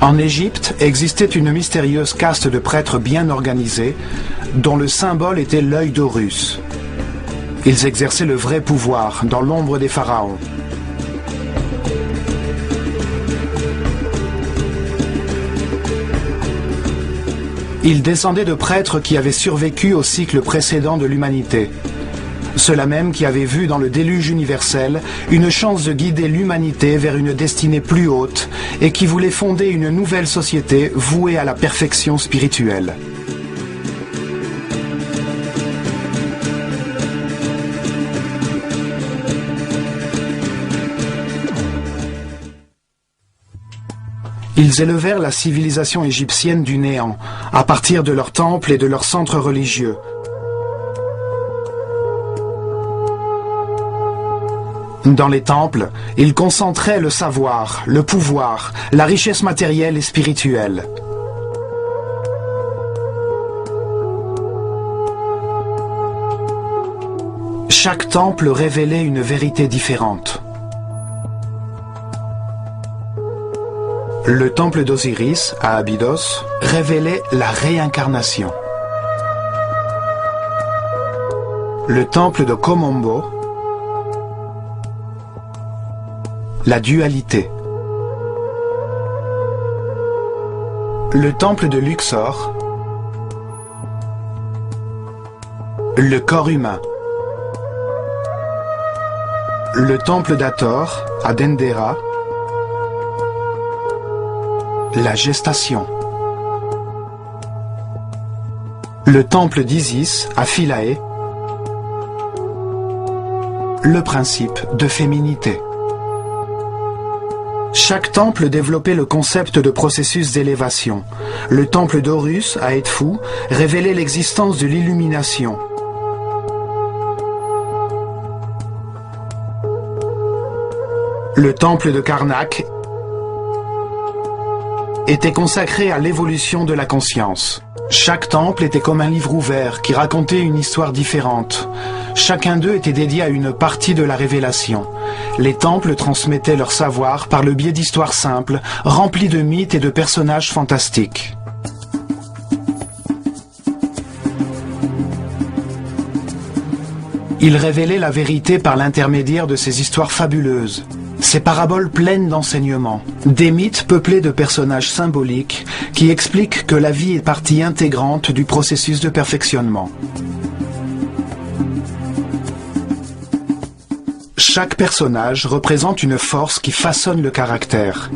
En Égypte existait une mystérieuse caste de prêtres bien organisés, dont le symbole était l'œil d'Horus. Ils exerçaient le vrai pouvoir dans l'ombre des pharaons. Ils descendaient de prêtres qui avaient survécu au cycle précédent de l'humanité. Ceux-là même qui avaient vu dans le déluge universel une chance de guider l'humanité vers une destinée plus haute et qui voulaient fonder une nouvelle société vouée à la perfection spirituelle. Ils élevèrent la civilisation égyptienne du néant, à partir de leurs temples et de leurs centres religieux. Dans les temples, ils concentraient le savoir, le pouvoir, la richesse matérielle et spirituelle. Chaque temple révélait une vérité différente. Le temple d'Osiris, à Abydos, révélait la réincarnation. Le temple de Komombo, la dualité. Le temple de Luxor, le corps humain. Le temple d'Hathor, à Dendera, la gestation. Le temple d'Isis, à Philae, le principe de féminité. Chaque temple développait le concept de processus d'élévation. Le temple d'Horus, à Edfou, révélait l'existence de l'illumination. Le temple de Karnak était consacré à l'évolution de la conscience. Chaque temple était comme un livre ouvert qui racontait une histoire différente. Chacun d'eux était dédié à une partie de la révélation. Les temples transmettaient leur savoir par le biais d'histoires simples, remplies de mythes et de personnages fantastiques. Ils révélaient la vérité par l'intermédiaire de ces histoires fabuleuses. Ces paraboles pleines d'enseignements, des mythes peuplés de personnages symboliques qui expliquent que la vie est partie intégrante du processus de perfectionnement. Chaque personnage représente une force qui façonne le caractère,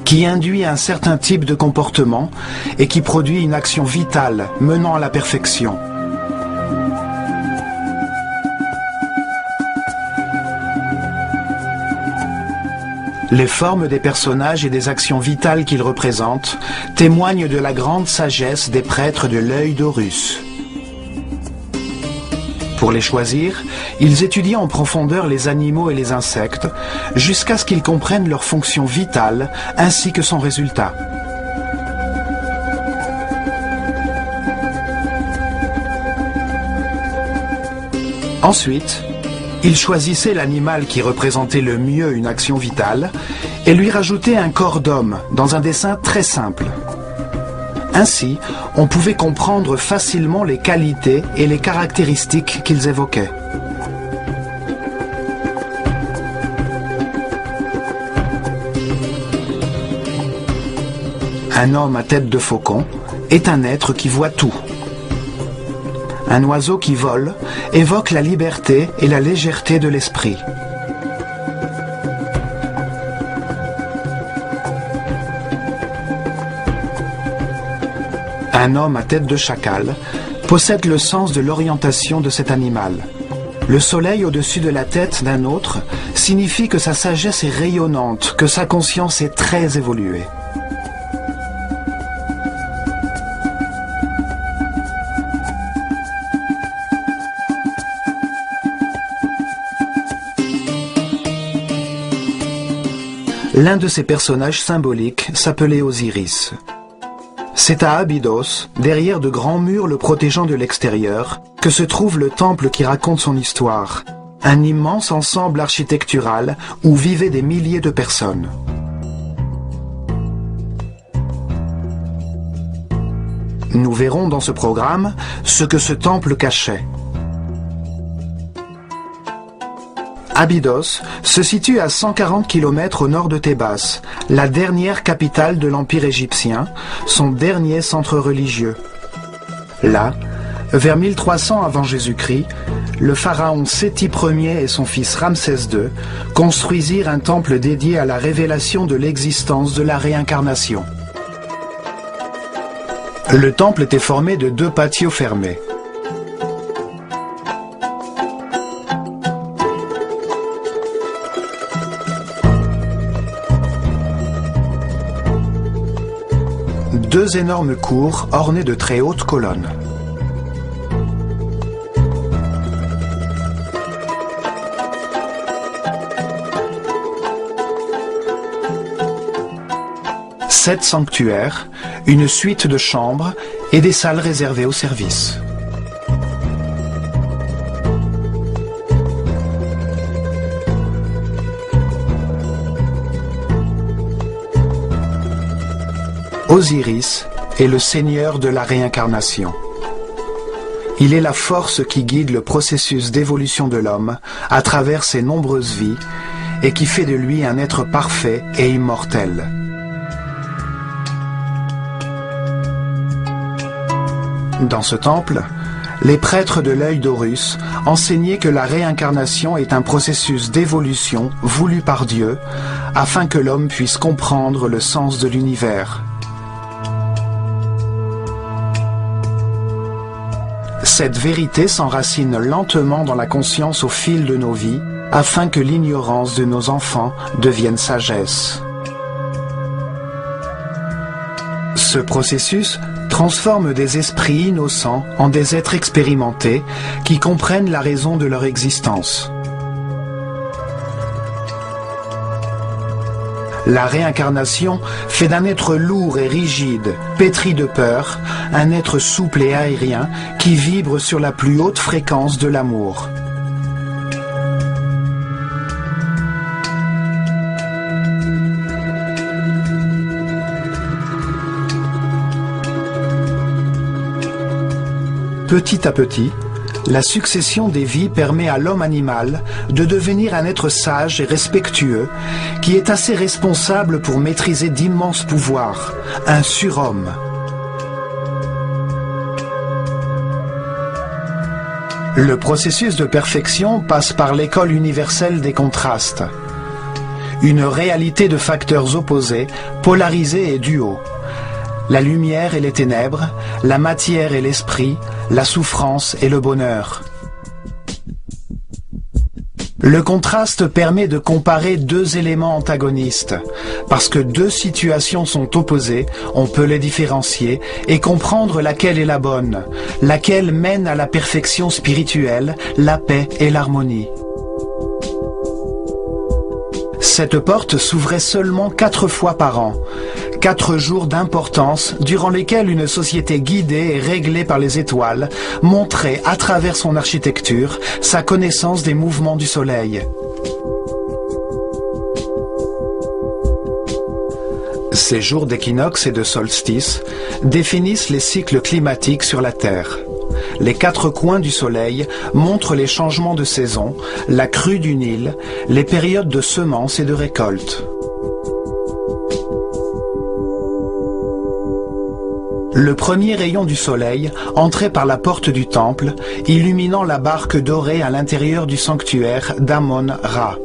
qui induit un certain type de comportement et qui produit une action vitale menant à la perfection. Les formes des personnages et des actions vitales qu'ils représentent témoignent de la grande sagesse des prêtres de l'œil d'Horus. Pour les choisir, ils étudient en profondeur les animaux et les insectes, jusqu'à ce qu'ils comprennent leur fonction vitale ainsi que son résultat. Ensuite, ils choisissaient l'animal qui représentait le mieux une action vitale et lui rajoutaient un corps d'homme dans un dessin très simple. Ainsi, on pouvait comprendre facilement les qualités et les caractéristiques qu'ils évoquaient. Un homme à tête de faucon est un être qui voit tout. Un oiseau qui vole évoque la liberté et la légèreté de l'esprit. Un homme à tête de chacal possède le sens de l'orientation de cet animal. Le soleil au-dessus de la tête d'un autre signifie que sa sagesse est rayonnante, que sa conscience est très évoluée. L'un de ces personnages symboliques s'appelait Osiris. C'est à Abydos, derrière de grands murs le protégeant de l'extérieur, que se trouve le temple qui raconte son histoire, un immense ensemble architectural où vivaient des milliers de personnes. Nous verrons dans ce programme ce que ce temple cachait. Abydos se situe à 140 km au nord de Thébas, la dernière capitale de l'Empire égyptien, son dernier centre religieux. Là, vers 1300 avant Jésus-Christ, le pharaon Séti Ier et son fils Ramsès II construisirent un temple dédié à la révélation de l'existence de la réincarnation. Le temple était formé de 2 patios fermés. Deux énormes cours ornées de très hautes colonnes. Sept sanctuaires, une suite de chambres et des salles réservées au service. Osiris est le seigneur de la réincarnation. Il est la force qui guide le processus d'évolution de l'homme à travers ses nombreuses vies et qui fait de lui un être parfait et immortel. Dans ce temple, les prêtres de l'œil d'Horus enseignaient que la réincarnation est un processus d'évolution voulu par Dieu afin que l'homme puisse comprendre le sens de l'univers. Cette vérité s'enracine lentement dans la conscience au fil de nos vies, afin que l'ignorance de nos enfants devienne sagesse. Ce processus transforme des esprits innocents en des êtres expérimentés qui comprennent la raison de leur existence. La réincarnation fait d'un être lourd et rigide, pétri de peur, un être souple et aérien qui vibre sur la plus haute fréquence de l'amour. Petit à petit, la succession des vies permet à l'homme animal de devenir un être sage et respectueux qui est assez responsable pour maîtriser d'immenses pouvoirs, un surhomme. Le processus de perfection passe par l'école universelle des contrastes. Une réalité de facteurs opposés, polarisés et duaux. La lumière et les ténèbres, la matière et l'esprit, la souffrance et le bonheur. Le contraste permet de comparer 2 éléments antagonistes. Parce que 2 situations sont opposées, on peut les différencier et comprendre laquelle est la bonne, laquelle mène à la perfection spirituelle, la paix et l'harmonie. Cette porte s'ouvrait seulement 4 fois par an. 4 jours d'importance durant lesquels une société guidée et réglée par les étoiles montrait à travers son architecture sa connaissance des mouvements du soleil. Ces jours d'équinoxe et de solstice définissent les cycles climatiques sur la Terre. Les 4 coins du soleil montrent les changements de saison, la crue du Nil, les périodes de semences et de récolte. Le premier rayon du soleil entrait par la porte du temple, illuminant la barque dorée à l'intérieur du sanctuaire d'Amon-Ra.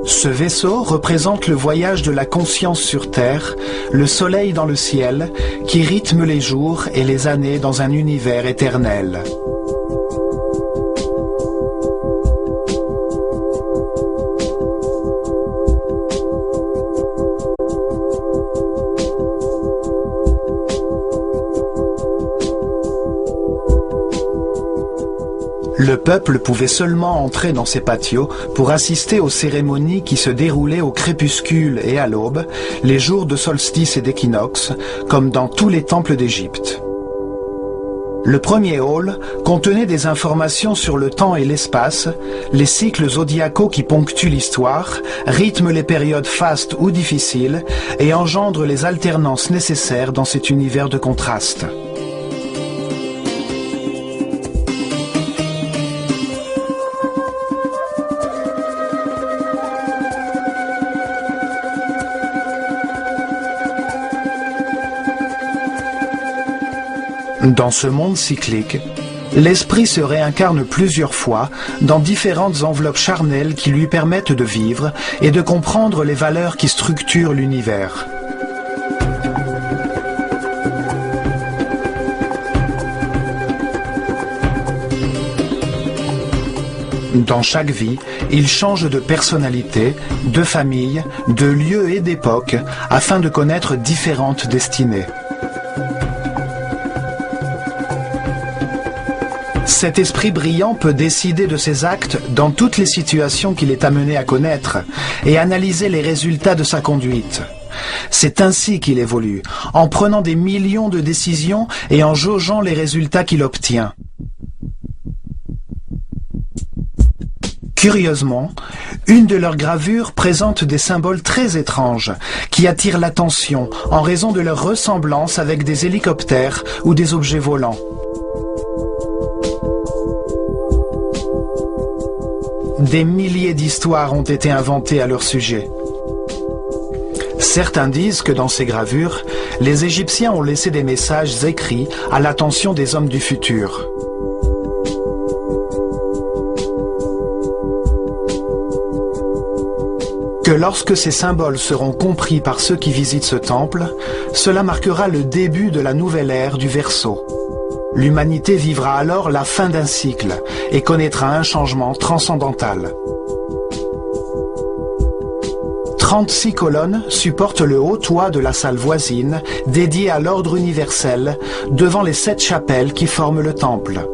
Ce vaisseau représente le voyage de la conscience sur Terre, le soleil dans le ciel, qui rythme les jours et les années dans un univers éternel. Le peuple pouvait seulement entrer dans ces patios pour assister aux cérémonies qui se déroulaient au crépuscule et à l'aube, les jours de solstice et d'équinoxe, comme dans tous les temples d'Égypte. Le premier hall contenait des informations sur le temps et l'espace, les cycles zodiacaux qui ponctuent l'histoire, rythment les périodes fastes ou difficiles et engendrent les alternances nécessaires dans cet univers de contraste. Dans ce monde cyclique, l'esprit se réincarne plusieurs fois dans différentes enveloppes charnelles qui lui permettent de vivre et de comprendre les valeurs qui structurent l'univers. Dans chaque vie, il change de personnalité, de famille, de lieu et d'époque afin de connaître différentes destinées. Cet esprit brillant peut décider de ses actes dans toutes les situations qu'il est amené à connaître et analyser les résultats de sa conduite. C'est ainsi qu'il évolue, en prenant des millions de décisions et en jaugeant les résultats qu'il obtient. Curieusement, une de leurs gravures présente des symboles très étranges qui attirent l'attention en raison de leur ressemblance avec des hélicoptères ou des objets volants. Des milliers d'histoires ont été inventées à leur sujet. Certains disent que dans ces gravures, les Égyptiens ont laissé des messages écrits à l'attention des hommes du futur. Que lorsque ces symboles seront compris par ceux qui visitent ce temple, cela marquera le début de la nouvelle ère du Verseau. L'humanité vivra alors la fin d'un cycle et connaîtra un changement transcendantal. 36 colonnes supportent le haut toit de la salle voisine dédiée à l'ordre universel devant les 7 chapelles qui forment le temple.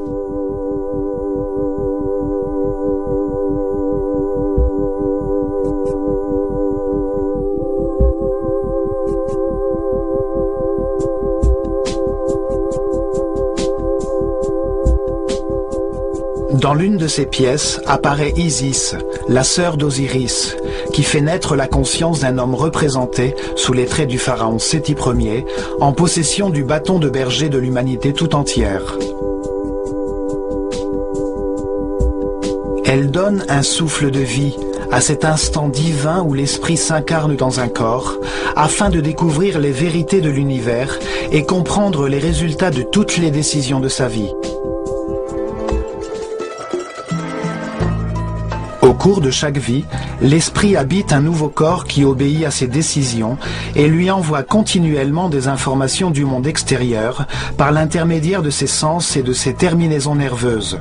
Dans l'une de ces pièces apparaît Isis, la sœur d'Osiris, qui fait naître la conscience d'un homme représenté sous les traits du pharaon Séti Ier, en possession du bâton de berger de l'humanité tout entière. Elle donne un souffle de vie à cet instant divin où l'esprit s'incarne dans un corps, afin de découvrir les vérités de l'univers et comprendre les résultats de toutes les décisions de sa vie. Au cours de chaque vie, l'esprit habite un nouveau corps qui obéit à ses décisions et lui envoie continuellement des informations du monde extérieur par l'intermédiaire de ses sens et de ses terminaisons nerveuses.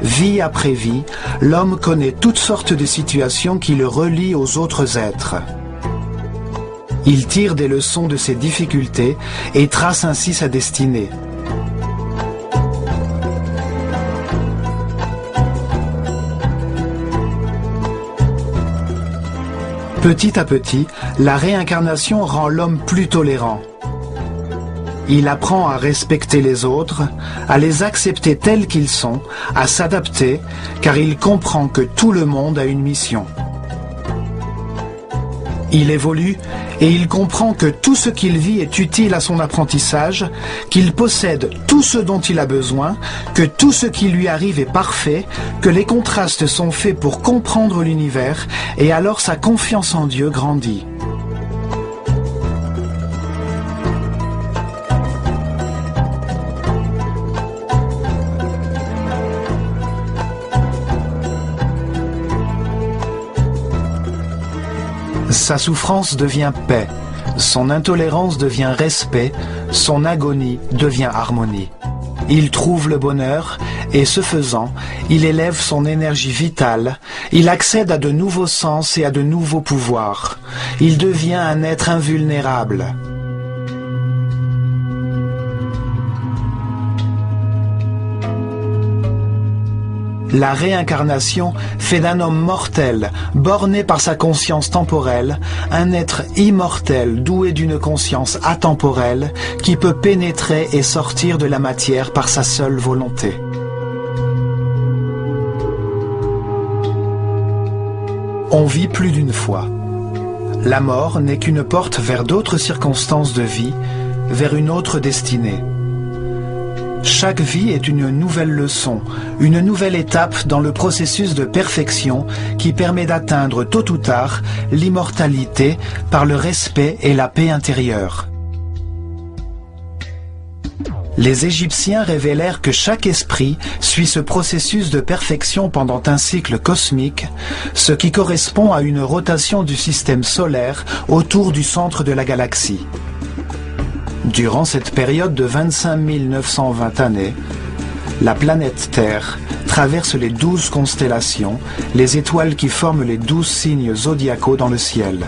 Vie après vie, l'homme connaît toutes sortes de situations qui le relient aux autres êtres. Il tire des leçons de ses difficultés et trace ainsi sa destinée. Petit à petit, la réincarnation rend l'homme plus tolérant. Il apprend à respecter les autres, à les accepter tels qu'ils sont, à s'adapter, car il comprend que tout le monde a une mission. Il évolue et il comprend que tout ce qu'il vit est utile à son apprentissage, qu'il possède tout ce dont il a besoin, que tout ce qui lui arrive est parfait, que les contrastes sont faits pour comprendre l'univers, et alors sa confiance en Dieu grandit. Sa souffrance devient paix, son intolérance devient respect, son agonie devient harmonie. Il trouve le bonheur et, ce faisant, il élève son énergie vitale, il accède à de nouveaux sens et à de nouveaux pouvoirs. Il devient un être invulnérable. La réincarnation fait d'un homme mortel, borné par sa conscience temporelle, un être immortel doué d'une conscience atemporelle qui peut pénétrer et sortir de la matière par sa seule volonté. On vit plus d'une fois. La mort n'est qu'une porte vers d'autres circonstances de vie, vers une autre destinée. Chaque vie est une nouvelle leçon, une nouvelle étape dans le processus de perfection qui permet d'atteindre tôt ou tard l'immortalité par le respect et la paix intérieure. Les Égyptiens révélèrent que chaque esprit suit ce processus de perfection pendant un cycle cosmique, ce qui correspond à une rotation du système solaire autour du centre de la galaxie. Durant cette période de 25 920 années, la planète Terre traverse les 12 constellations, les étoiles qui forment les 12 signes zodiacaux dans le ciel.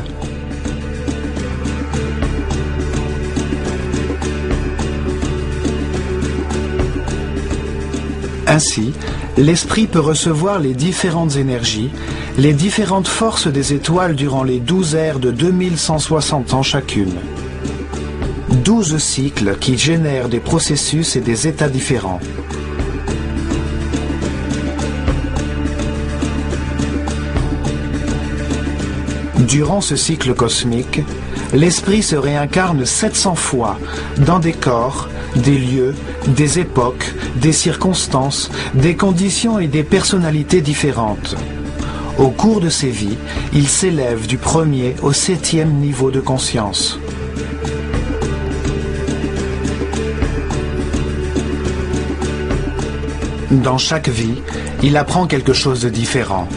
Ainsi, l'esprit peut recevoir les différentes énergies, les différentes forces des étoiles durant les 12 ères de 2160 ans chacune. 12 cycles qui génèrent des processus et des états différents. Durant ce cycle cosmique, l'esprit se réincarne 700 fois dans des corps, des lieux, des époques, des circonstances, des conditions et des personnalités différentes. Au cours de ces vies, il s'élève du 1er au 7e niveau de conscience. Dans chaque vie, il apprend quelque chose de différent.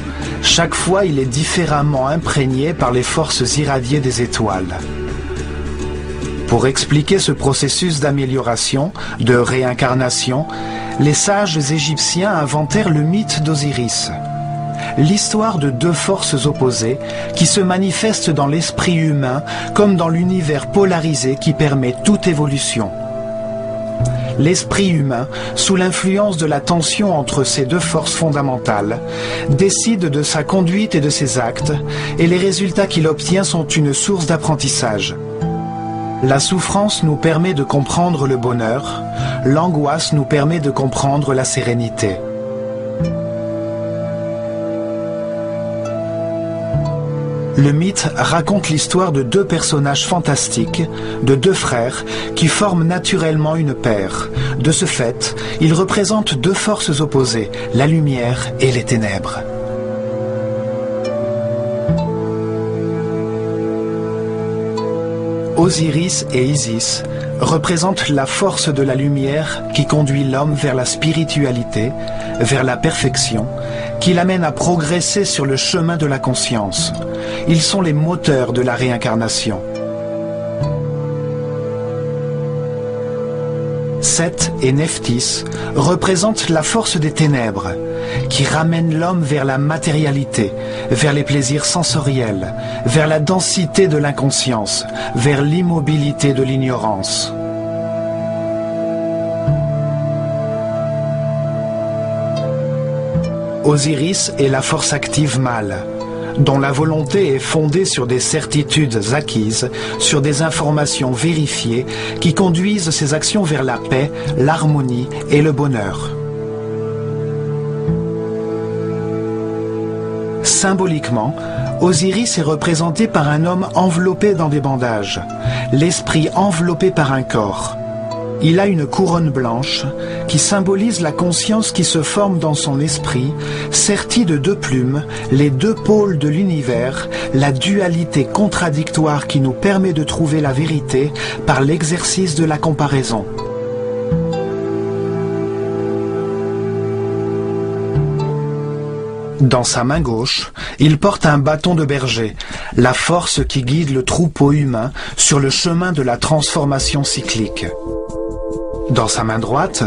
Chaque fois, il est différemment imprégné par les forces irradiées des étoiles. Pour expliquer ce processus d'amélioration, de réincarnation, les sages égyptiens inventèrent le mythe d'Osiris. L'histoire de deux forces opposées qui se manifestent dans l'esprit humain comme dans l'univers polarisé qui permet toute évolution. L'esprit humain, sous l'influence de la tension entre ces deux forces fondamentales, décide de sa conduite et de ses actes, et les résultats qu'il obtient sont une source d'apprentissage. La souffrance nous permet de comprendre le bonheur, l'angoisse nous permet de comprendre la sérénité. Le mythe raconte l'histoire de deux personnages fantastiques, de deux frères, qui forment naturellement une paire. De ce fait, ils représentent deux forces opposées, la lumière et les ténèbres. Osiris et Isis représentent la force de la lumière qui conduit l'homme vers la spiritualité, vers la perfection, qui l'amène à progresser sur le chemin de la conscience. Ils sont les moteurs de la réincarnation. Seth et Nephthys représentent la force des ténèbres, qui ramène l'homme vers la matérialité, vers les plaisirs sensoriels, vers la densité de l'inconscience, vers l'immobilité de l'ignorance. Osiris est la force active mâle, dont la volonté est fondée sur des certitudes acquises, sur des informations vérifiées qui conduisent ses actions vers la paix, l'harmonie et le bonheur. Symboliquement, Osiris est représenté par un homme enveloppé dans des bandages, l'esprit enveloppé par un corps. Il a une couronne blanche qui symbolise la conscience qui se forme dans son esprit, sertie de deux plumes, les deux pôles de l'univers, la dualité contradictoire qui nous permet de trouver la vérité par l'exercice de la comparaison. Dans sa main gauche, il porte un bâton de berger, la force qui guide le troupeau humain sur le chemin de la transformation cyclique. Dans sa main droite,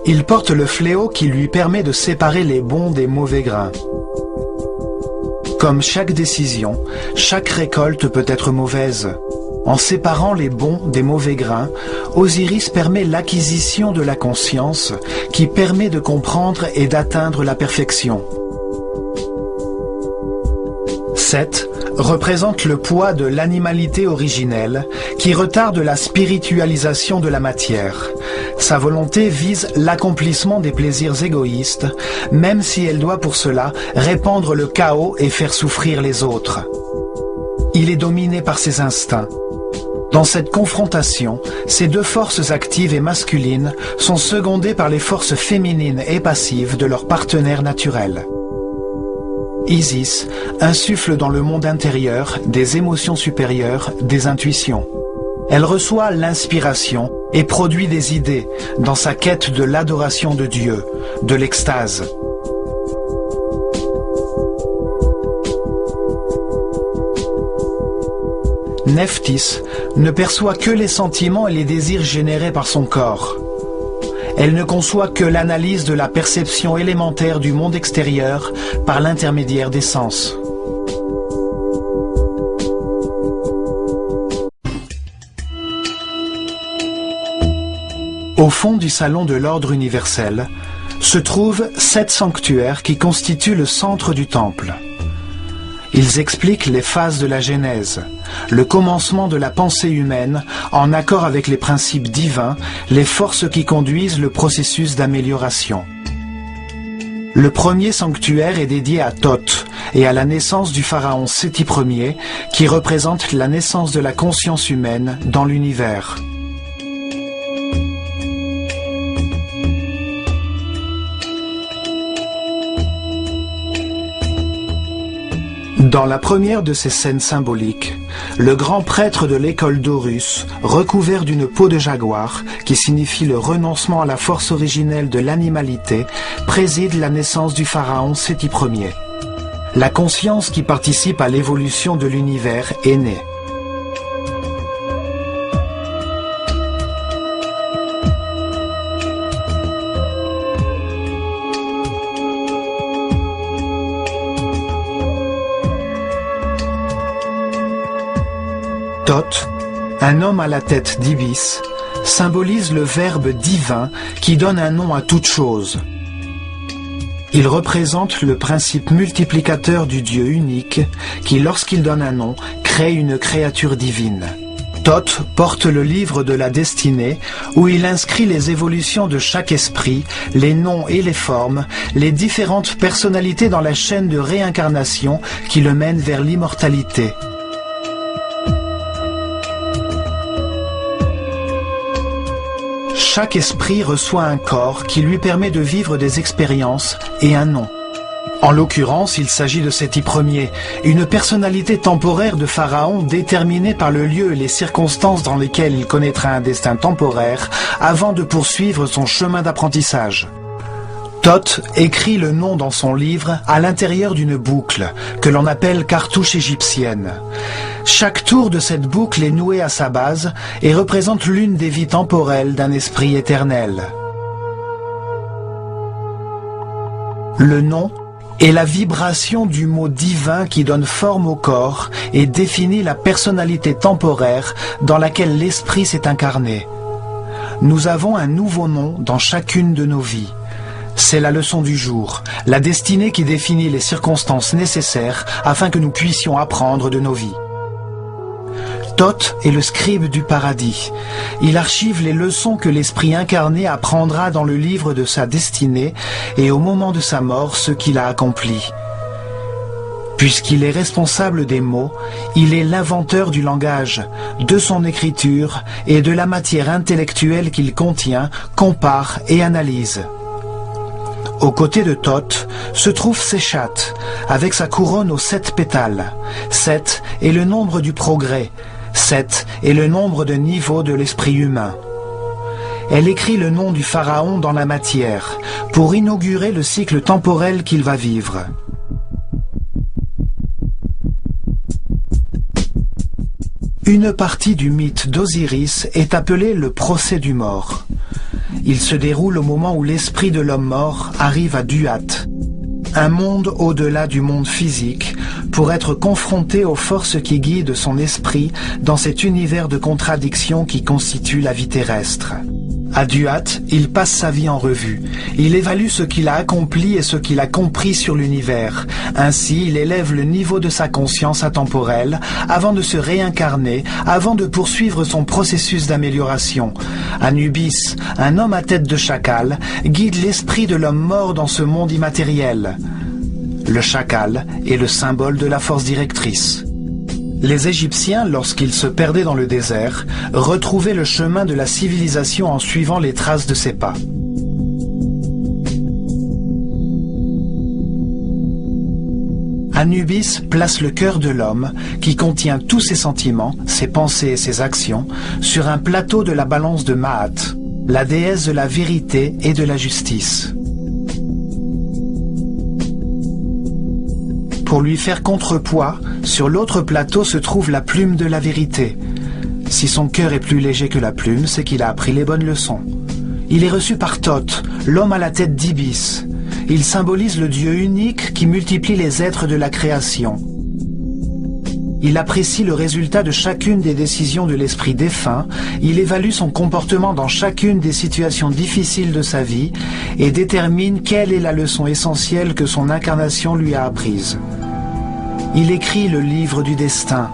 il porte le fléau qui lui permet de séparer les bons des mauvais grains. Comme chaque décision, chaque récolte peut être mauvaise. En séparant les bons des mauvais grains, Osiris permet l'acquisition de la conscience qui permet de comprendre et d'atteindre la perfection. 7 représente le poids de l'animalité originelle qui retarde la spiritualisation de la matière. Sa volonté vise l'accomplissement des plaisirs égoïstes, même si elle doit pour cela répandre le chaos et faire souffrir les autres. Il est dominé par ses instincts. Dans cette confrontation, ces deux forces actives et masculines sont secondées par les forces féminines et passives de leur partenaire naturel. Isis insuffle dans le monde intérieur des émotions supérieures, des intuitions. Elle reçoit l'inspiration et produit des idées dans sa quête de l'adoration de Dieu, de l'extase. Nephthys ne perçoit que les sentiments et les désirs générés par son corps. Elle ne conçoit que l'analyse de la perception élémentaire du monde extérieur par l'intermédiaire des sens. Au fond du salon de l'ordre universel se trouvent 7 sanctuaires qui constituent le centre du temple. Ils expliquent les phases de la Genèse, le commencement de la pensée humaine en accord avec les principes divins, les forces qui conduisent le processus d'amélioration. Le premier sanctuaire est dédié à Thoth et à la naissance du pharaon Séti Ier, qui représente la naissance de la conscience humaine dans l'univers. Dans la première de ces scènes symboliques, le grand prêtre de l'école d'Horus, recouvert d'une peau de jaguar, qui signifie le renoncement à la force originelle de l'animalité, préside la naissance du pharaon Séti Ier. La conscience qui participe à l'évolution de l'univers est née. Thoth, un homme à la tête d'Ibis, symbolise le verbe divin qui donne un nom à toute chose. Il représente le principe multiplicateur du Dieu unique qui, lorsqu'il donne un nom, crée une créature divine. Thoth porte le livre de la destinée où il inscrit les évolutions de chaque esprit, les noms et les formes, les différentes personnalités dans la chaîne de réincarnation qui le mène vers l'immortalité. Chaque esprit reçoit un corps qui lui permet de vivre des expériences et un nom. En l'occurrence, il s'agit de Séti Ier, une personnalité temporaire de Pharaon déterminée par le lieu et les circonstances dans lesquelles il connaîtra un destin temporaire avant de poursuivre son chemin d'apprentissage. Thoth écrit le nom dans son livre à l'intérieur d'une boucle que l'on appelle cartouche égyptienne. Chaque tour de cette boucle est noué à sa base et représente l'une des vies temporelles d'un esprit éternel. Le nom est la vibration du mot divin qui donne forme au corps et définit la personnalité temporaire dans laquelle l'esprit s'est incarné. Nous avons un nouveau nom dans chacune de nos vies. C'est la leçon du jour, la destinée qui définit les circonstances nécessaires afin que nous puissions apprendre de nos vies. Thoth est le scribe du paradis. Il archive les leçons que l'esprit incarné apprendra dans le livre de sa destinée et au moment de sa mort ce qu'il a accompli. Puisqu'il est responsable des mots, il est l'inventeur du langage, de son écriture et de la matière intellectuelle qu'il contient, compare et analyse. Aux côtés de Thoth se trouve Séchat, avec sa couronne aux 7 pétales. 7 est le nombre du progrès. 7 est le nombre de niveaux de l'esprit humain. Elle écrit le nom du pharaon dans la matière, pour inaugurer le cycle temporel qu'il va vivre. Une partie du mythe d'Osiris est appelée le procès du mort. Il se déroule au moment où l'esprit de l'homme mort arrive à Duat, un monde au-delà du monde physique, pour être confronté aux forces qui guident son esprit dans cet univers de contradictions qui constitue la vie terrestre. À Duat, il passe sa vie en revue. Il évalue ce qu'il a accompli et ce qu'il a compris sur l'univers. Ainsi, il élève le niveau de sa conscience atemporelle avant de se réincarner, avant de poursuivre son processus d'amélioration. Anubis, un homme à tête de chacal, guide l'esprit de l'homme mort dans ce monde immatériel. Le chacal est le symbole de la force directrice. Les Égyptiens, lorsqu'ils se perdaient dans le désert, retrouvaient le chemin de la civilisation en suivant les traces de ses pas. Anubis place le cœur de l'homme, qui contient tous ses sentiments, ses pensées et ses actions, sur un plateau de la balance de Maat, la déesse de la vérité et de la justice. Pour lui faire contrepoids, sur l'autre plateau se trouve la plume de la vérité. Si son cœur est plus léger que la plume, c'est qu'il a appris les bonnes leçons. Il est reçu par Thoth, l'homme à la tête d'Ibis. Il symbolise le Dieu unique qui multiplie les êtres de la création. Il apprécie le résultat de chacune des décisions de l'esprit défunt, il évalue son comportement dans chacune des situations difficiles de sa vie et détermine quelle est la leçon essentielle que son incarnation lui a apprise. Il écrit le livre du destin,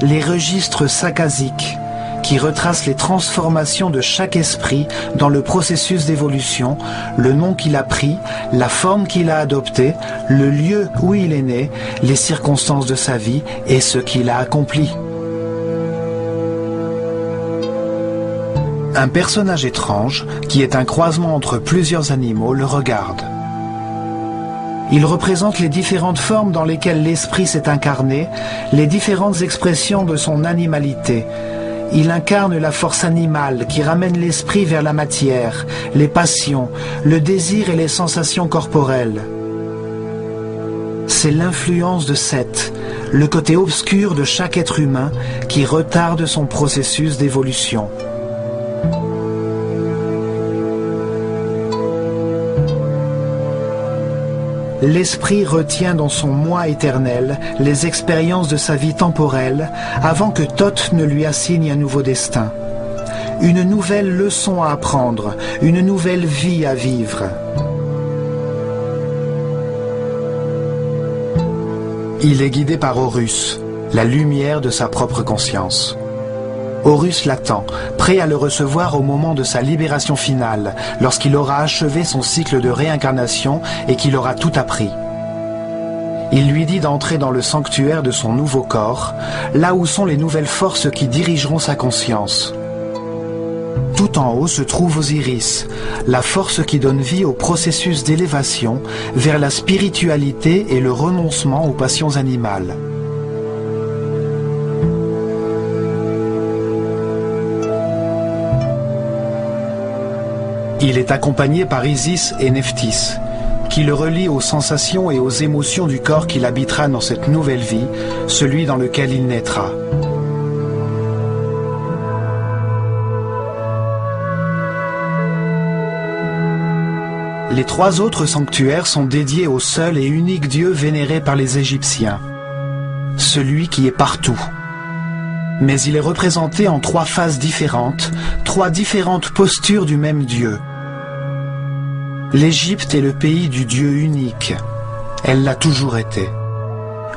les registres sakkasiques, qui retracent les transformations de chaque esprit dans le processus d'évolution, le nom qu'il a pris, la forme qu'il a adoptée, le lieu où il est né, les circonstances de sa vie et ce qu'il a accompli. Un personnage étrange, qui est un croisement entre plusieurs animaux, le regarde. Il représente les différentes formes dans lesquelles l'esprit s'est incarné, les différentes expressions de son animalité. Il incarne la force animale qui ramène l'esprit vers la matière, les passions, le désir et les sensations corporelles. C'est l'influence de Seth, le côté obscur de chaque être humain qui retarde son processus d'évolution. L'esprit retient dans son moi éternel les expériences de sa vie temporelle avant que Thoth ne lui assigne un nouveau destin. Une nouvelle leçon à apprendre, une nouvelle vie à vivre. Il est guidé par Horus, la lumière de sa propre conscience. Horus l'attend, prêt à le recevoir au moment de sa libération finale, lorsqu'il aura achevé son cycle de réincarnation et qu'il aura tout appris. Il lui dit d'entrer dans le sanctuaire de son nouveau corps, là où sont les nouvelles forces qui dirigeront sa conscience. Tout en haut se trouve Osiris, la force qui donne vie au processus d'élévation vers la spiritualité et le renoncement aux passions animales. Il est accompagné par Isis et Nephthys, qui le relient aux sensations et aux émotions du corps qu'il habitera dans cette nouvelle vie, celui dans lequel il naîtra. Les trois autres sanctuaires sont dédiés au seul et unique Dieu vénéré par les Égyptiens, celui qui est partout. Mais il est représenté en trois phases différentes, trois différentes postures du même Dieu. L'Égypte est le pays du Dieu unique. Elle l'a toujours été.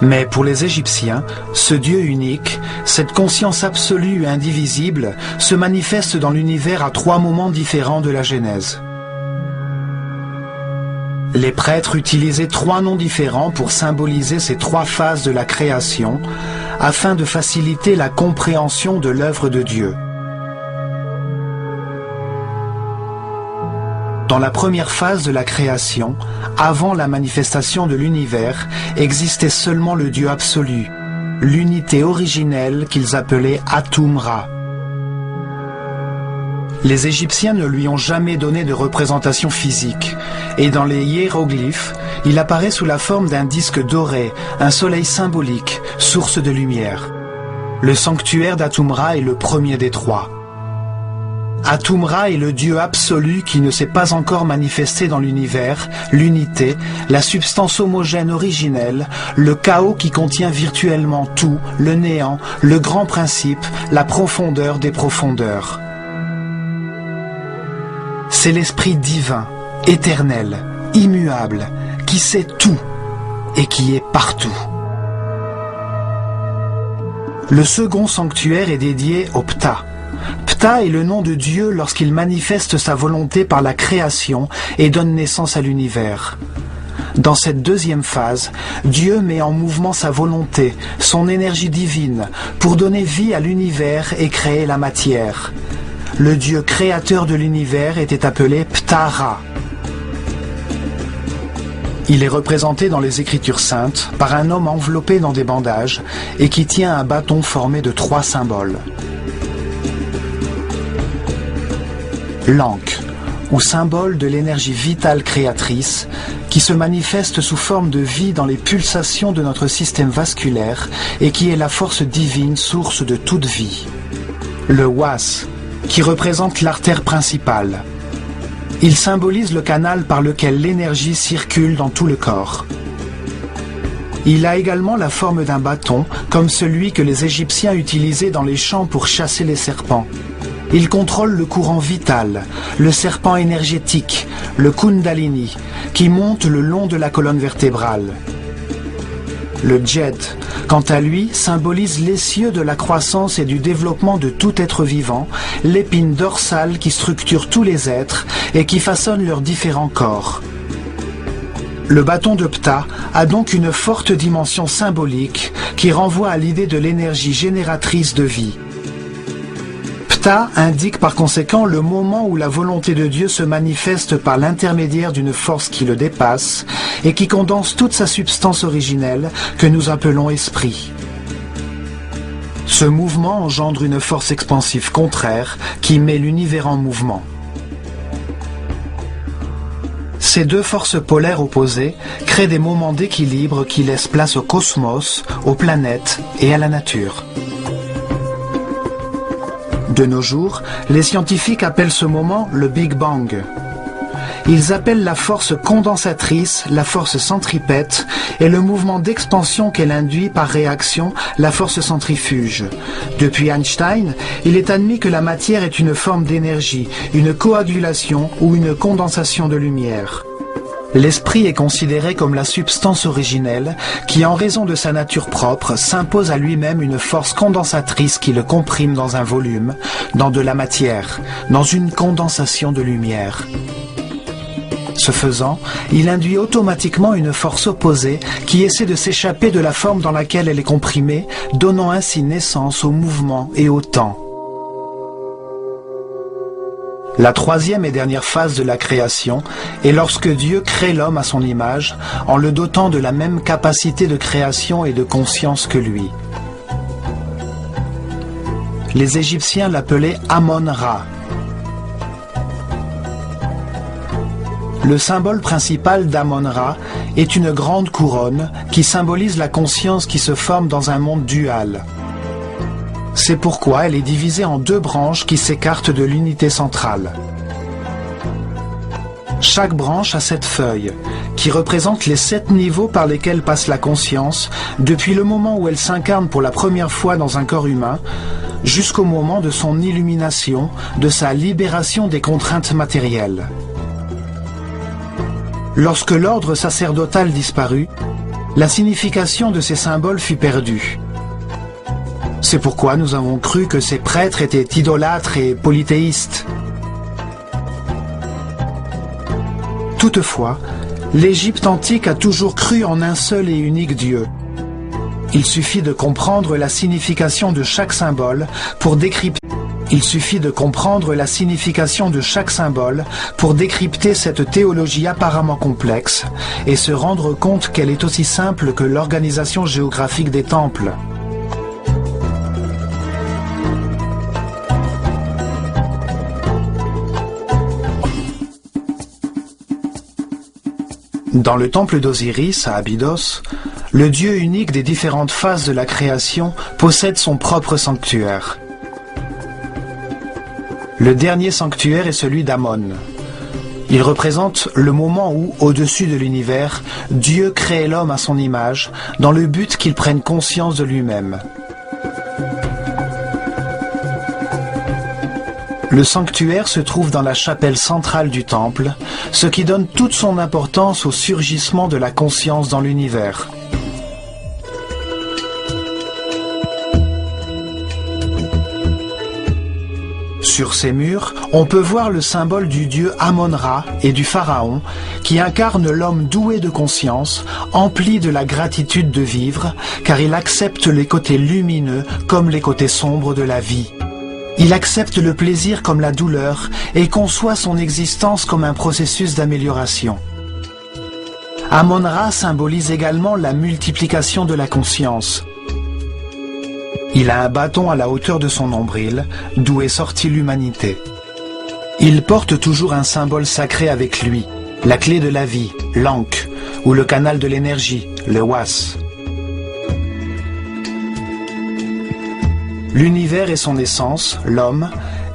Mais pour les Égyptiens, ce Dieu unique, cette conscience absolue et indivisible, se manifeste dans l'univers à trois moments différents de la Genèse. Les prêtres utilisaient trois noms différents pour symboliser ces trois phases de la création, afin de faciliter la compréhension de l'œuvre de Dieu. Dans la première phase de la création, avant la manifestation de l'univers, existait seulement le Dieu absolu, l'unité originelle qu'ils appelaient Atum-Ra. Les Égyptiens ne lui ont jamais donné de représentation physique, et dans les hiéroglyphes, il apparaît sous la forme d'un disque doré, un soleil symbolique, source de lumière. Le sanctuaire d'Atum-Ra est le premier des trois. Atum-Ra est le Dieu absolu qui ne s'est pas encore manifesté dans l'univers, l'unité, la substance homogène originelle, le chaos qui contient virtuellement tout, le néant, le grand principe, la profondeur des profondeurs. C'est l'esprit divin, éternel, immuable, qui sait tout et qui est partout. Le second sanctuaire est dédié au Ptah. Ptah est le nom de Dieu lorsqu'il manifeste sa volonté par la création et donne naissance à l'univers. Dans cette deuxième phase, Dieu met en mouvement sa volonté, son énergie divine, pour donner vie à l'univers et créer la matière. Le Dieu créateur de l'univers était appelé Ptah-Ra. Il est représenté dans les Écritures saintes par un homme enveloppé dans des bandages et qui tient un bâton formé de 3 symboles. L'Ankh, ou symbole de l'énergie vitale créatrice, qui se manifeste sous forme de vie dans les pulsations de notre système vasculaire et qui est la force divine source de toute vie. Le Was, qui représente l'artère principale. Il symbolise le canal par lequel l'énergie circule dans tout le corps. Il a également la forme d'un bâton, comme celui que les Égyptiens utilisaient dans les champs pour chasser les serpents. Il contrôle le courant vital, le serpent énergétique, le Kundalini, qui monte le long de la colonne vertébrale. Le Djed, quant à lui, symbolise l'essieu de la croissance et du développement de tout être vivant, l'épine dorsale qui structure tous les êtres et qui façonne leurs différents corps. Le bâton de Ptah a donc une forte dimension symbolique qui renvoie à l'idée de l'énergie génératrice de vie. Ptah indique par conséquent le moment où la volonté de Dieu se manifeste par l'intermédiaire d'une force qui le dépasse et qui condense toute sa substance originelle que nous appelons esprit. Ce mouvement engendre une force expansive contraire qui met l'univers en mouvement. Ces deux forces polaires opposées créent des moments d'équilibre qui laissent place au cosmos, aux planètes et à la nature. De nos jours, les scientifiques appellent ce moment le Big Bang. Ils appellent la force condensatrice la force centripète et le mouvement d'expansion qu'elle induit par réaction la force centrifuge. Depuis Einstein, il est admis que la matière est une forme d'énergie, une coagulation ou une condensation de lumière. L'esprit est considéré comme la substance originelle qui, en raison de sa nature propre, s'impose à lui-même une force condensatrice qui le comprime dans un volume, dans de la matière, dans une condensation de lumière. Ce faisant, il induit automatiquement une force opposée qui essaie de s'échapper de la forme dans laquelle elle est comprimée, donnant ainsi naissance au mouvement et au temps. La troisième et dernière phase de la création est lorsque Dieu crée l'homme à son image, en le dotant de la même capacité de création et de conscience que lui. Les Égyptiens l'appelaient Amon-Ra. Le symbole principal d'Amon-Ra est une grande couronne qui symbolise la conscience qui se forme dans un monde dual. C'est pourquoi elle est divisée en 2 branches qui s'écartent de l'unité centrale. Chaque branche a 7 feuilles, qui représentent les 7 niveaux par lesquels passe la conscience, depuis le moment où elle s'incarne pour la première fois dans un corps humain, jusqu'au moment de son illumination, de sa libération des contraintes matérielles. Lorsque l'ordre sacerdotal disparut, la signification de ces symboles fut perdue. C'est pourquoi nous avons cru que ces prêtres étaient idolâtres et polythéistes. Toutefois, l'Égypte antique a toujours cru en un seul et unique Dieu. Il suffit de comprendre la signification de chaque symbole pour décrypter. Cette théologie apparemment complexe et se rendre compte qu'elle est aussi simple que l'organisation géographique des temples. Dans le temple d'Osiris, à Abydos, le Dieu unique des différentes phases de la création possède son propre sanctuaire. Le dernier sanctuaire est celui d'Amon. Il représente le moment où, au-dessus de l'univers, Dieu crée l'homme à son image, dans le but qu'il prenne conscience de lui-même. Le sanctuaire se trouve dans la chapelle centrale du temple, ce qui donne toute son importance au surgissement de la conscience dans l'univers. Sur ces murs, on peut voir le symbole du dieu Amon-Ra et du pharaon, qui incarne l'homme doué de conscience, empli de la gratitude de vivre, car il accepte les côtés lumineux comme les côtés sombres de la vie. Il accepte le plaisir comme la douleur et conçoit son existence comme un processus d'amélioration. Amon-Ra symbolise également la multiplication de la conscience. Il a un bâton à la hauteur de son nombril, d'où est sortie l'humanité. Il porte toujours un symbole sacré avec lui, la clé de la vie, l'Ankh, ou le canal de l'énergie, le Was. L'univers et son essence, l'homme,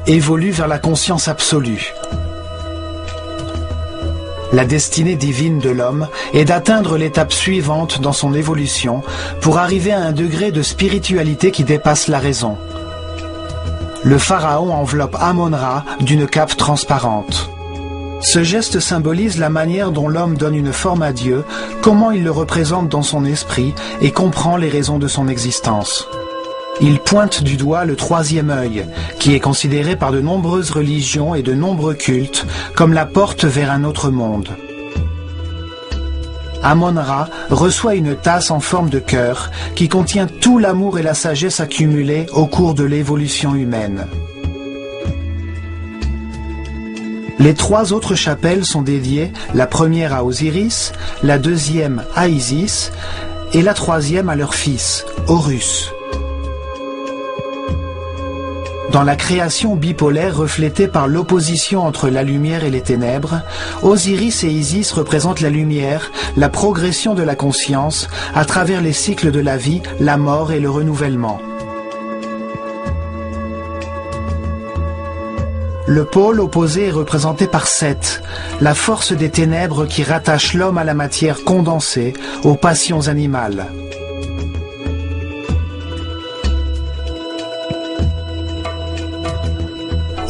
évoluent vers la conscience absolue. La destinée divine de l'homme est d'atteindre l'étape suivante dans son évolution pour arriver à un degré de spiritualité qui dépasse la raison. Le pharaon enveloppe Amon-Ra d'une cape transparente. Ce geste symbolise la manière dont l'homme donne une forme à Dieu, comment il le représente dans son esprit et comprend les raisons de son existence. Il pointe du doigt le troisième œil, qui est considéré par de nombreuses religions et de nombreux cultes comme la porte vers un autre monde. Amon-Ra reçoit une tasse en forme de cœur qui contient tout l'amour et la sagesse accumulés au cours de l'évolution humaine. Les trois autres chapelles sont dédiées, la première à Osiris, la deuxième à Isis et la troisième à leur fils, Horus. Dans la création bipolaire reflétée par l'opposition entre la lumière et les ténèbres, Osiris et Isis représentent la lumière, la progression de la conscience, à travers les cycles de la vie, la mort et le renouvellement. Le pôle opposé est représenté par Seth, la force des ténèbres qui rattache l'homme à la matière condensée, aux passions animales.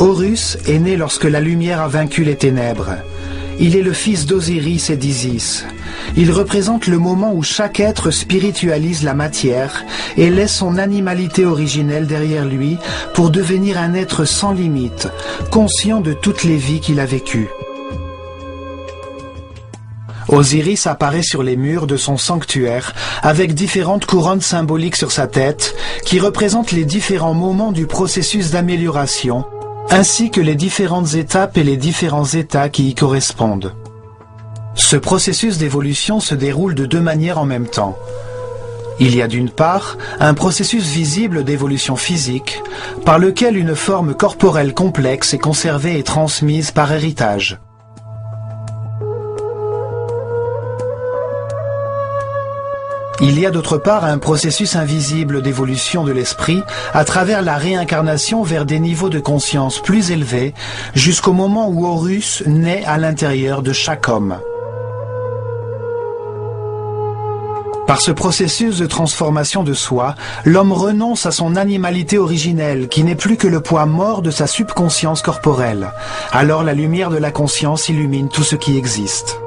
Horus est né lorsque la lumière a vaincu les ténèbres. Il est le fils d'Osiris et d'Isis. Il représente le moment où chaque être spiritualise la matière et laisse son animalité originelle derrière lui pour devenir un être sans limite, conscient de toutes les vies qu'il a vécues. Osiris apparaît sur les murs de son sanctuaire avec différentes couronnes symboliques sur sa tête qui représentent les différents moments du processus d'amélioration, ainsi que les différentes étapes et les différents états qui y correspondent. Ce processus d'évolution se déroule de deux manières en même temps. Il y a d'une part un processus visible d'évolution physique, par lequel une forme corporelle complexe est conservée et transmise par héritage. Il y a d'autre part un processus invisible d'évolution de l'esprit à travers la réincarnation vers des niveaux de conscience plus élevés jusqu'au moment où Horus naît à l'intérieur de chaque homme. Par ce processus de transformation de soi, l'homme renonce à son animalité originelle qui n'est plus que le poids mort de sa subconscience corporelle. Alors la lumière de la conscience illumine tout ce qui existe.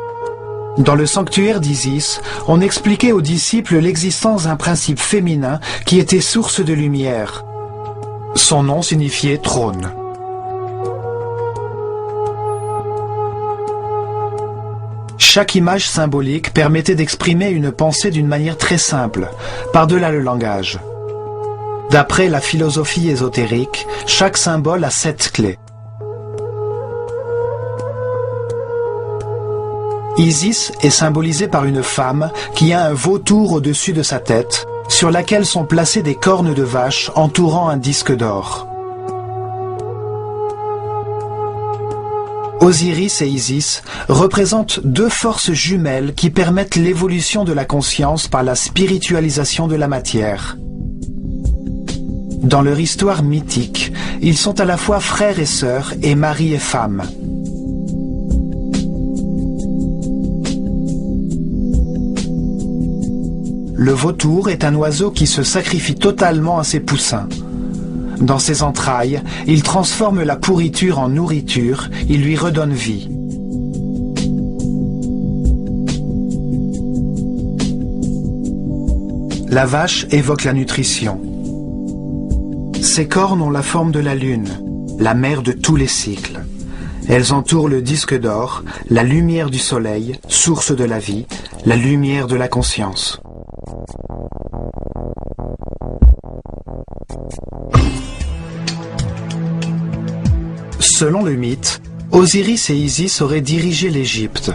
Dans le sanctuaire d'Isis, on expliquait aux disciples l'existence d'un principe féminin qui était source de lumière. Son nom signifiait trône. Chaque image symbolique permettait d'exprimer une pensée d'une manière très simple, par-delà le langage. D'après la philosophie ésotérique, chaque symbole a 7 clés. Isis est symbolisée par une femme qui a un vautour au-dessus de sa tête, sur laquelle sont placées des cornes de vache entourant un disque d'or. Osiris et Isis représentent deux forces jumelles qui permettent l'évolution de la conscience par la spiritualisation de la matière. Dans leur histoire mythique, ils sont à la fois frères et sœurs et mari et femme. Le vautour est un oiseau qui se sacrifie totalement à ses poussins. Dans ses entrailles, il transforme la pourriture en nourriture, il lui redonne vie. La vache évoque la nutrition. Ses cornes ont la forme de la lune, la mère de tous les cycles. Elles entourent le disque d'or, la lumière du soleil, source de la vie, la lumière de la conscience. Selon le mythe, Osiris et Isis auraient dirigé l'Égypte.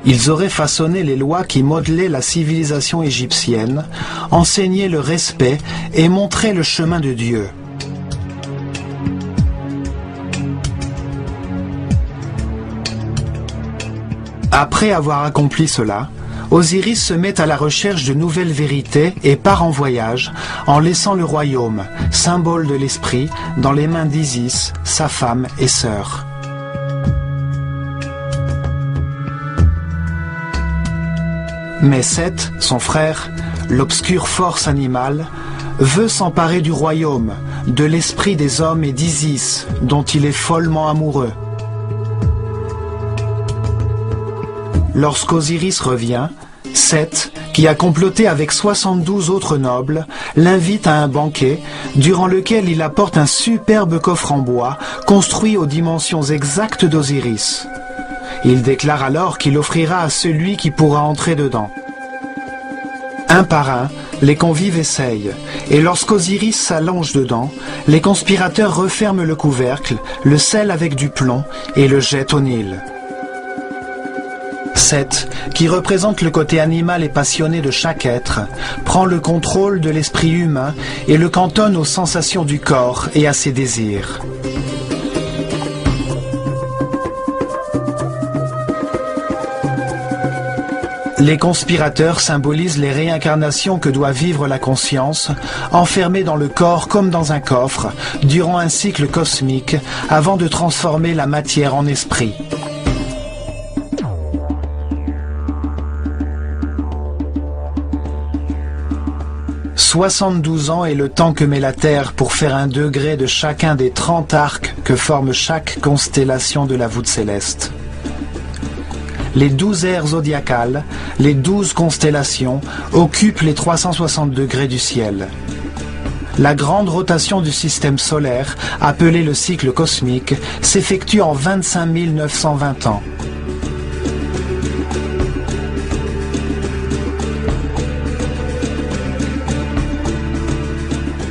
Ils auraient façonné les lois qui modelaient la civilisation égyptienne, enseigné le respect et montré le chemin de Dieu. Après avoir accompli cela, Osiris se met à la recherche de nouvelles vérités et part en voyage, en laissant le royaume, symbole de l'esprit, dans les mains d'Isis, sa femme et sœur. Mais Seth, son frère, l'obscure force animale, veut s'emparer du royaume, de l'esprit des hommes et d'Isis, dont il est follement amoureux. Lorsqu'Osiris revient, Seth, qui a comploté avec 72 autres nobles, l'invite à un banquet, durant lequel il apporte un superbe coffre en bois, construit aux dimensions exactes d'Osiris. Il déclare alors qu'il offrira à celui qui pourra entrer dedans. Un par un, les convives essayent, et lorsqu'Osiris s'allonge dedans, les conspirateurs referment le couvercle, le scellent avec du plomb et le jettent au Nil. Seth, qui représente le côté animal et passionné de chaque être, prend le contrôle de l'esprit humain et le cantonne aux sensations du corps et à ses désirs. Les conspirateurs symbolisent les réincarnations que doit vivre la conscience, enfermée dans le corps comme dans un coffre, durant un cycle cosmique, avant de transformer la matière en esprit. « 72 ans est le temps que met la Terre pour faire un degré de chacun des 30 arcs que forme chaque constellation de la voûte céleste. Les 12 aires zodiacales, les 12 constellations, occupent les 360 degrés du ciel. La grande rotation du système solaire, appelée le cycle cosmique, s'effectue en 25 920 ans.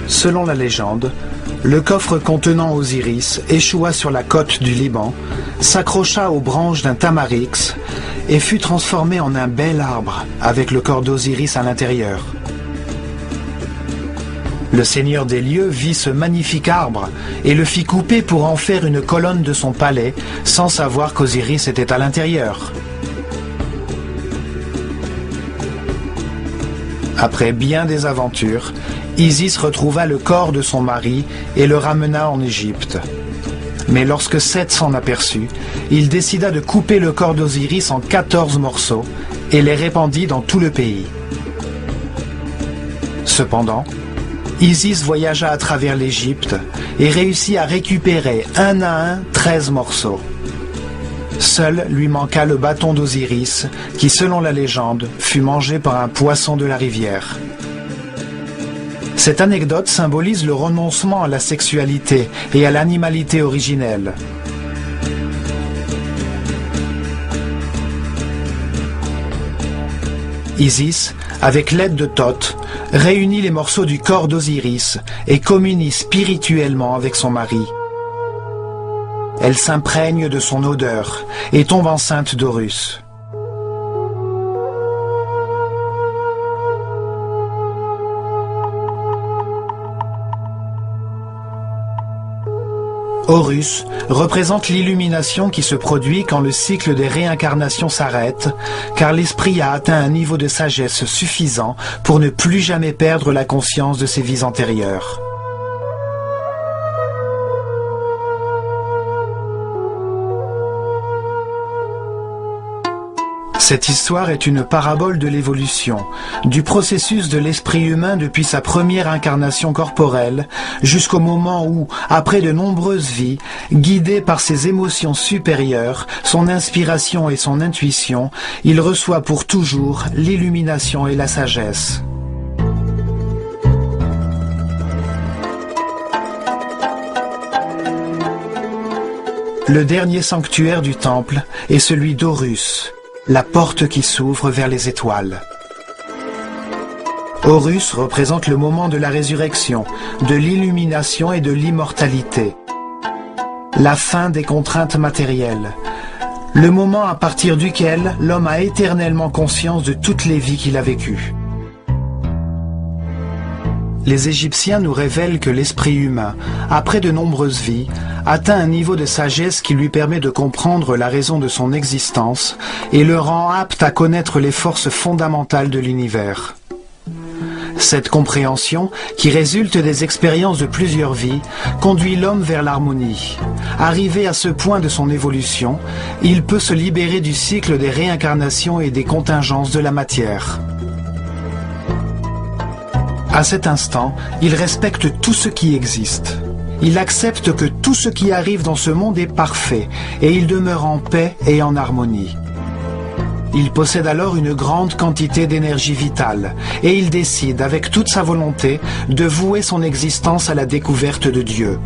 Selon la légende, le coffre contenant Osiris échoua sur la côte du Liban, s'accrocha aux branches d'un tamarix et fut transformé en un bel arbre avec le corps d'Osiris à l'intérieur. Le seigneur des lieux vit ce magnifique arbre et le fit couper pour en faire une colonne de son palais sans savoir qu'Osiris était à l'intérieur. Après bien des aventures, Isis retrouva le corps de son mari et le ramena en Égypte. Mais lorsque Seth s'en aperçut, il décida de couper le corps d'Osiris en 14 morceaux et les répandit dans tout le pays. Cependant, Isis voyagea à travers l'Égypte et réussit à récupérer un à un 13 morceaux. Seul lui manqua le bâton d'Osiris qui, selon la légende, fut mangé par un poisson de la rivière. Cette anecdote symbolise le renoncement à la sexualité et à l'animalité originelle. Isis, avec l'aide de Thoth, réunit les morceaux du corps d'Osiris et communie spirituellement avec son mari. Elle s'imprègne de son odeur et tombe enceinte d'Horus. Horus représente l'illumination qui se produit quand le cycle des réincarnations s'arrête, car l'esprit a atteint un niveau de sagesse suffisant pour ne plus jamais perdre la conscience de ses vies antérieures. Cette histoire est une parabole de l'évolution, du processus de l'esprit humain depuis sa première incarnation corporelle, jusqu'au moment où, après de nombreuses vies, guidé par ses émotions supérieures, son inspiration et son intuition, il reçoit pour toujours l'illumination et la sagesse. Le dernier sanctuaire du temple est celui d'Horus, la porte qui s'ouvre vers les étoiles. Horus représente le moment de la résurrection, de l'illumination et de l'immortalité. La fin des contraintes matérielles. Le moment à partir duquel l'homme a éternellement conscience de toutes les vies qu'il a vécues. Les Égyptiens nous révèlent que l'esprit humain, après de nombreuses vies, atteint un niveau de sagesse qui lui permet de comprendre la raison de son existence et le rend apte à connaître les forces fondamentales de l'univers. Cette compréhension, qui résulte des expériences de plusieurs vies, conduit l'homme vers l'harmonie. Arrivé à ce point de son évolution, il peut se libérer du cycle des réincarnations et des contingences de la matière. À cet instant, il respecte tout ce qui existe. Il accepte que tout ce qui arrive dans ce monde est parfait et il demeure en paix et en harmonie. Il possède alors une grande quantité d'énergie vitale et il décide avec toute sa volonté de vouer son existence à la découverte de Dieu.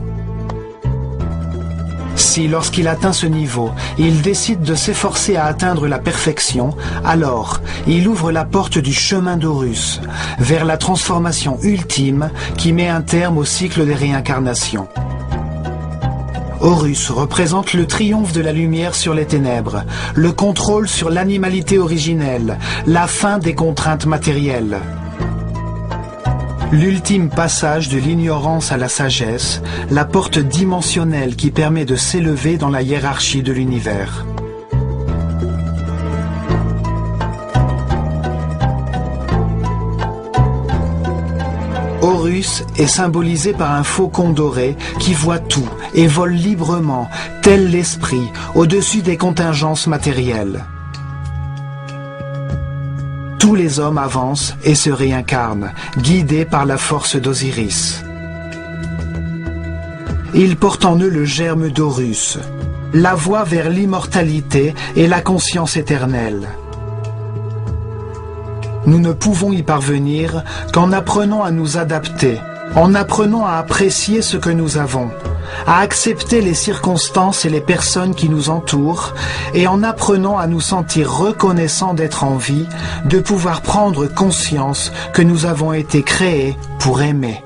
Si, lorsqu'il atteint ce niveau, il décide de s'efforcer à atteindre la perfection, alors il ouvre la porte du chemin d'Horus, vers la transformation ultime qui met un terme au cycle des réincarnations. Horus représente le triomphe de la lumière sur les ténèbres, le contrôle sur l'animalité originelle, la fin des contraintes matérielles. L'ultime passage de l'ignorance à la sagesse, la porte dimensionnelle qui permet de s'élever dans la hiérarchie de l'univers. Horus est symbolisé par un faucon doré qui voit tout et vole librement, tel l'esprit, au-dessus des contingences matérielles. Tous les hommes avancent et se réincarnent, guidés par la force d'Osiris. Ils portent en eux le germe d'Horus, la voie vers l'immortalité et la conscience éternelle. Nous ne pouvons y parvenir qu'en apprenant à nous adapter, en apprenant à apprécier ce que nous avons, à accepter les circonstances et les personnes qui nous entourent, et en apprenant à nous sentir reconnaissants d'être en vie, de pouvoir prendre conscience que nous avons été créés pour aimer.